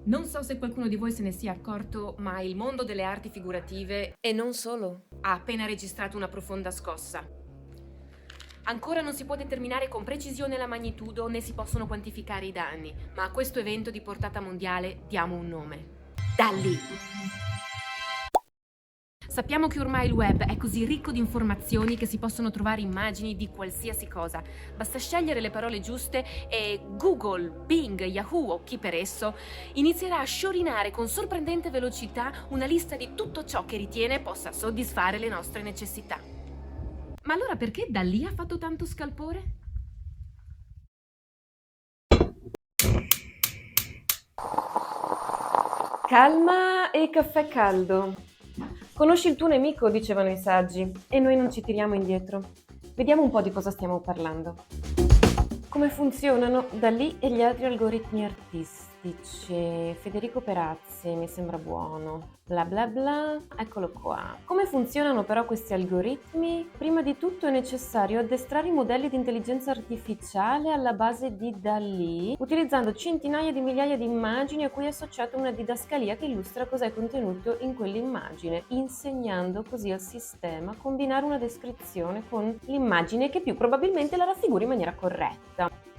Non so se qualcuno di voi se ne sia accorto, ma il mondo delle arti figurative, e non solo, ha appena registrato una profonda scossa. Ancora non si può determinare con precisione la magnitudo né si possono quantificare i danni, ma a questo evento di portata mondiale diamo un nome. Dalì! Sappiamo che ormai il web è così ricco di informazioni che si possono trovare immagini di qualsiasi cosa. Basta scegliere le parole giuste e Google, Bing, Yahoo o chi per esso inizierà a sciorinare con sorprendente velocità una lista di tutto ciò che ritiene possa soddisfare le nostre necessità. Ma allora perché Dalì ha fatto tanto scalpore? Calma e caffè caldo. Conosci il tuo nemico, dicevano i saggi, e noi non ci tiriamo indietro. Vediamo un po' di cosa stiamo parlando. Come funzionano Dalì e gli altri algoritmi artistici? Federico Perazzi, mi sembra buono. Bla bla bla, eccolo qua. Come funzionano però questi algoritmi? Prima di tutto è necessario addestrare i modelli di intelligenza artificiale alla base di Dalì, utilizzando centinaia di migliaia di immagini a cui è associata una didascalia che illustra cosa è contenuto in quell'immagine, insegnando così al sistema a combinare una descrizione con l'immagine che più probabilmente la raffiguri in maniera corretta.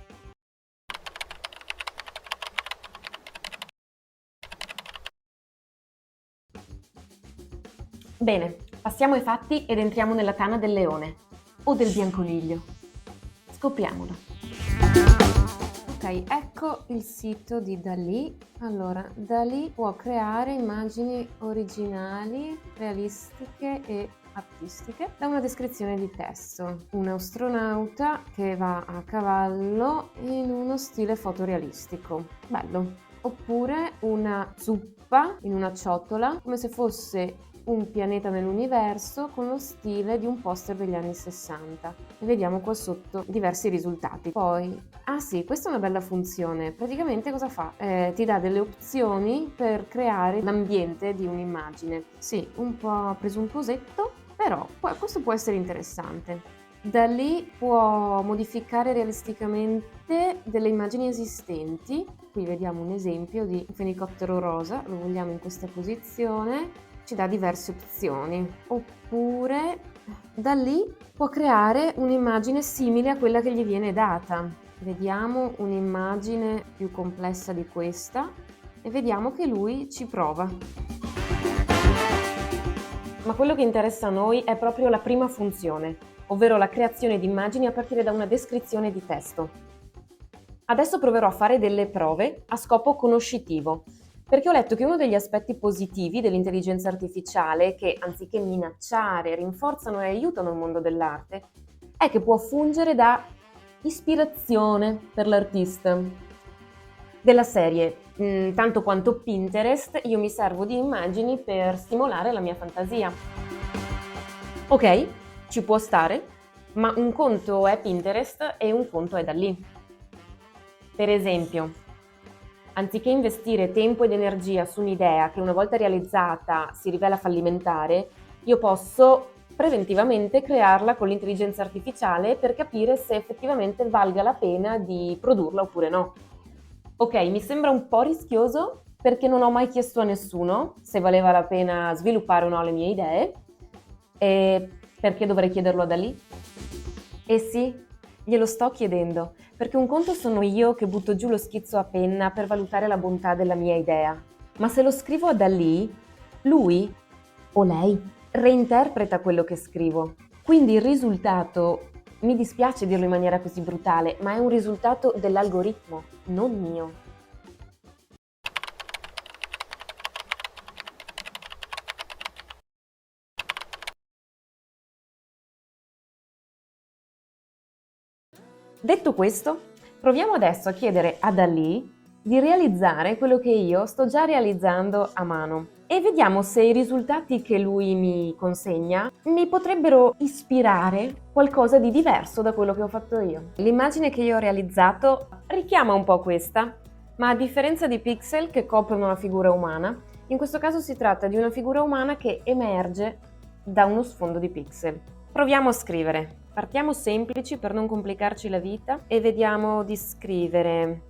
Bene, passiamo ai fatti ed entriamo nella tana del leone o del bianconiglio. Scopriamolo. Ok, ecco il sito di Dalì. Allora, Dalì può creare immagini originali, realistiche e artistiche da una descrizione di testo. Un astronauta che va a cavallo in uno stile fotorealistico. Bello. Oppure una zuppa in una ciotola, come se fosse un pianeta nell'universo con lo stile di un poster degli anni 60. E vediamo qua sotto diversi risultati. Poi, ah sì, questa è una bella funzione. Praticamente cosa fa? Ti dà delle opzioni per creare l'ambiente di un'immagine. Sì, un po' presuntuosetto, però questo può essere interessante. Da lì può modificare realisticamente delle immagini esistenti. Qui vediamo un esempio di un fenicottero rosa, lo vogliamo in questa posizione, ci dà diverse opzioni. Oppure da lì può creare un'immagine simile a quella che gli viene data. Vediamo un'immagine più complessa di questa e vediamo che lui ci prova. Ma quello che interessa a noi è proprio la prima funzione, ovvero la creazione di immagini a partire da una descrizione di testo. Adesso proverò a fare delle prove a scopo conoscitivo, perché ho letto che uno degli aspetti positivi dell'intelligenza artificiale, che anziché minacciare, rinforzano e aiutano il mondo dell'arte, è che può fungere da ispirazione per l'artista. Della serie, tanto quanto Pinterest, io mi servo di immagini per stimolare la mia fantasia. Ok, ci può stare, ma un conto è Pinterest e un conto è Dalì. Per esempio, anziché investire tempo ed energia su un'idea che una volta realizzata si rivela fallimentare, io posso preventivamente crearla con l'intelligenza artificiale per capire se effettivamente valga la pena di produrla oppure no. Ok, mi sembra un po' rischioso perché non ho mai chiesto a nessuno se valeva la pena sviluppare o no le mie idee e perché dovrei chiederlo a Dalì? Eh sì, glielo sto chiedendo, perché un conto sono io che butto giù lo schizzo a penna per valutare la bontà della mia idea, ma se lo scrivo a Dalì, lui o lei reinterpreta quello che scrivo. Quindi il risultato, mi dispiace dirlo in maniera così brutale, ma è un risultato dell'algoritmo, non mio. Detto questo, proviamo adesso a chiedere a Dalì di realizzare quello che io sto già realizzando a mano e vediamo se i risultati che lui mi consegna mi potrebbero ispirare qualcosa di diverso da quello che ho fatto io. L'immagine che io ho realizzato richiama un po' questa, ma a differenza di pixel che coprono la figura umana, in questo caso si tratta di una figura umana che emerge da uno sfondo di pixel. Proviamo a scrivere. Partiamo semplici per non complicarci la vita e vediamo di scrivere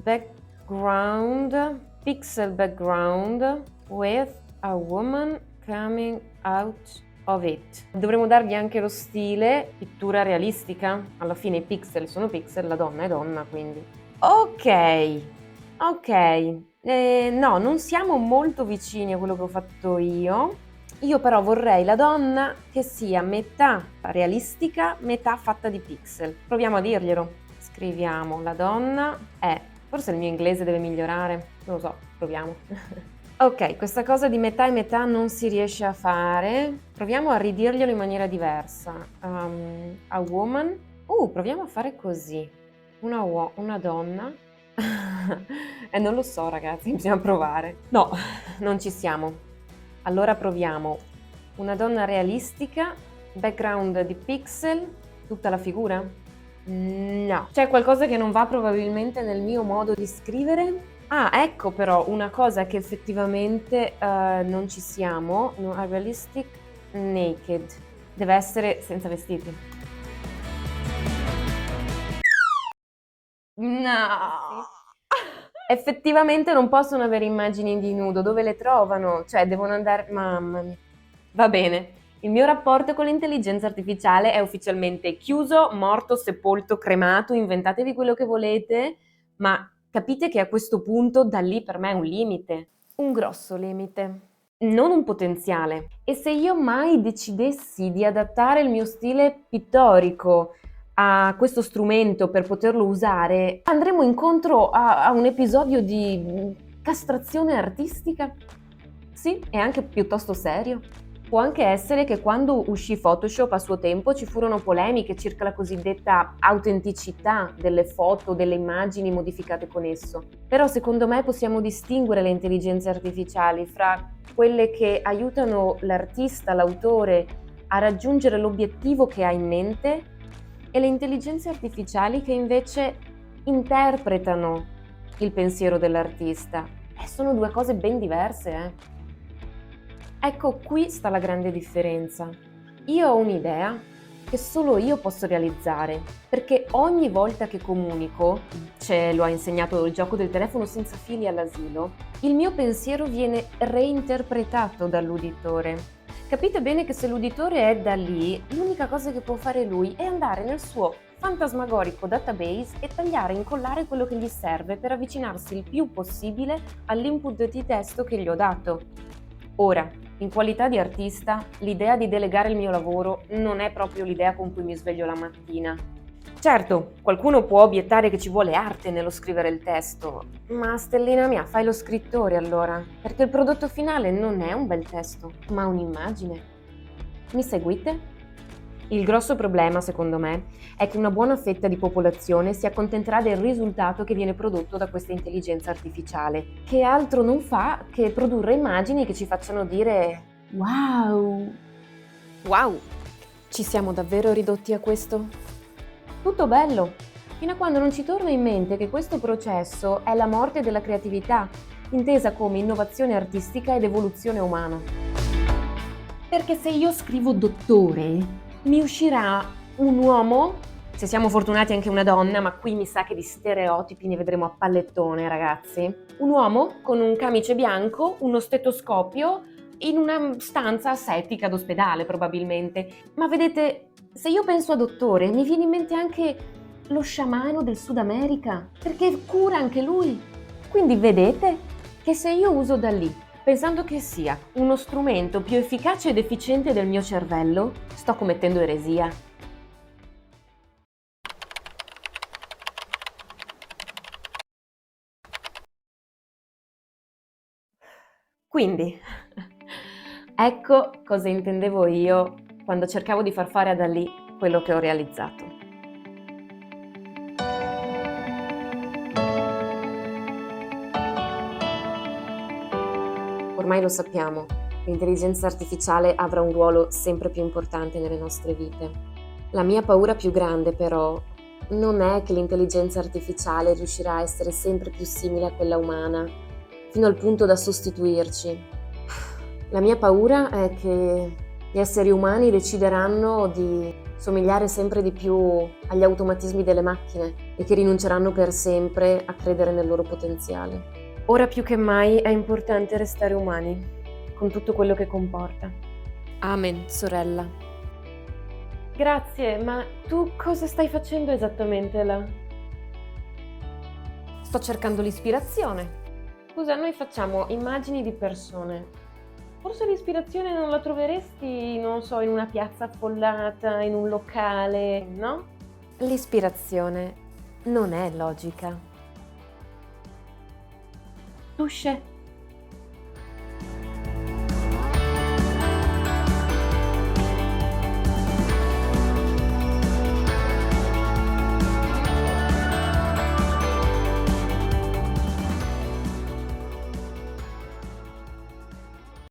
background pixel background with a woman coming out of it. Dovremmo dargli anche lo stile pittura realistica. Alla fine i pixel sono pixel, la donna è donna, quindi. Ok. No, non siamo molto vicini a quello che ho fatto io. Io però vorrei la donna che sia metà realistica, metà fatta di pixel. Proviamo a dirglielo. Scriviamo, la donna è... Forse il mio inglese deve migliorare, non lo so, proviamo. Ok, questa cosa di metà e metà non si riesce a fare. Proviamo a ridirglielo in maniera diversa. A woman. Proviamo a fare così. Una donna. Non lo so, ragazzi, bisogna provare. No, non ci siamo. Allora proviamo. Una donna realistica, background di pixel, tutta la figura? No. C'è qualcosa che non va probabilmente nel mio modo di scrivere? Ecco però una cosa che effettivamente non ci siamo. No, a realistic naked. Deve essere senza vestiti. No! Effettivamente non possono avere immagini di nudo, dove le trovano? Cioè, devono andare... Mamma mia. Va bene, il mio rapporto con l'intelligenza artificiale è ufficialmente chiuso, morto, sepolto, cremato, inventatevi quello che volete, ma capite che a questo punto da lì per me è un limite, un grosso limite, non un potenziale. E se io mai decidessi di adattare il mio stile pittorico a questo strumento per poterlo usare, andremo incontro a un episodio di castrazione artistica? Sì, è anche piuttosto serio. Può anche essere che quando uscì Photoshop a suo tempo ci furono polemiche circa la cosiddetta autenticità delle foto, delle immagini modificate con esso. Però secondo me possiamo distinguere le intelligenze artificiali fra quelle che aiutano l'artista, l'autore a raggiungere l'obiettivo che ha in mente e le intelligenze artificiali che invece interpretano il pensiero dell'artista. Sono due cose ben diverse, Ecco, qui sta la grande differenza. Io ho un'idea che solo io posso realizzare, perché ogni volta che comunico, ce lo ha insegnato il gioco del telefono senza fili all'asilo, il mio pensiero viene reinterpretato dall'uditore. Capite bene che se l'uditore è da lì, l'unica cosa che può fare lui è andare nel suo fantasmagorico database e tagliare e incollare quello che gli serve per avvicinarsi il più possibile all'input di testo che gli ho dato. Ora, in qualità di artista, l'idea di delegare il mio lavoro non è proprio l'idea con cui mi sveglio la mattina. Certo, qualcuno può obiettare che ci vuole arte nello scrivere il testo, ma stellina mia, fai lo scrittore allora, perché il prodotto finale non è un bel testo, ma un'immagine. Mi seguite? Il grosso problema, secondo me, è che una buona fetta di popolazione si accontenterà del risultato che viene prodotto da questa intelligenza artificiale, che altro non fa che produrre immagini che ci facciano dire wow. Wow! Ci siamo davvero ridotti a questo? Tutto bello, fino a quando non ci torna in mente che questo processo è la morte della creatività, intesa come innovazione artistica ed evoluzione umana. Perché se io scrivo dottore, mi uscirà un uomo, se siamo fortunati anche una donna, ma qui mi sa che di stereotipi ne vedremo a pallettone, ragazzi. Un uomo con un camice bianco, uno stetoscopio, in una stanza asettica d'ospedale probabilmente. Ma vedete, se io penso a dottore, mi viene in mente anche lo sciamano del Sud America, perché cura anche lui. Quindi vedete che se io uso da lì, pensando che sia uno strumento più efficace ed efficiente del mio cervello, sto commettendo eresia. Quindi, ecco cosa intendevo io quando cercavo di far fare a Dalì quello che ho realizzato. Ormai lo sappiamo, l'intelligenza artificiale avrà un ruolo sempre più importante nelle nostre vite. La mia paura più grande, però, non è che l'intelligenza artificiale riuscirà a essere sempre più simile a quella umana, fino al punto da sostituirci. La mia paura è che gli esseri umani decideranno di somigliare sempre di più agli automatismi delle macchine e che rinunceranno per sempre a credere nel loro potenziale. Ora più che mai è importante restare umani, con tutto quello che comporta. Amen, sorella. Grazie, ma tu cosa stai facendo esattamente là? Sto cercando l'ispirazione. Scusa, noi facciamo immagini di persone. Forse l'ispirazione non la troveresti, non so, in una piazza affollata, in un locale, no? L'ispirazione non è logica. Touché.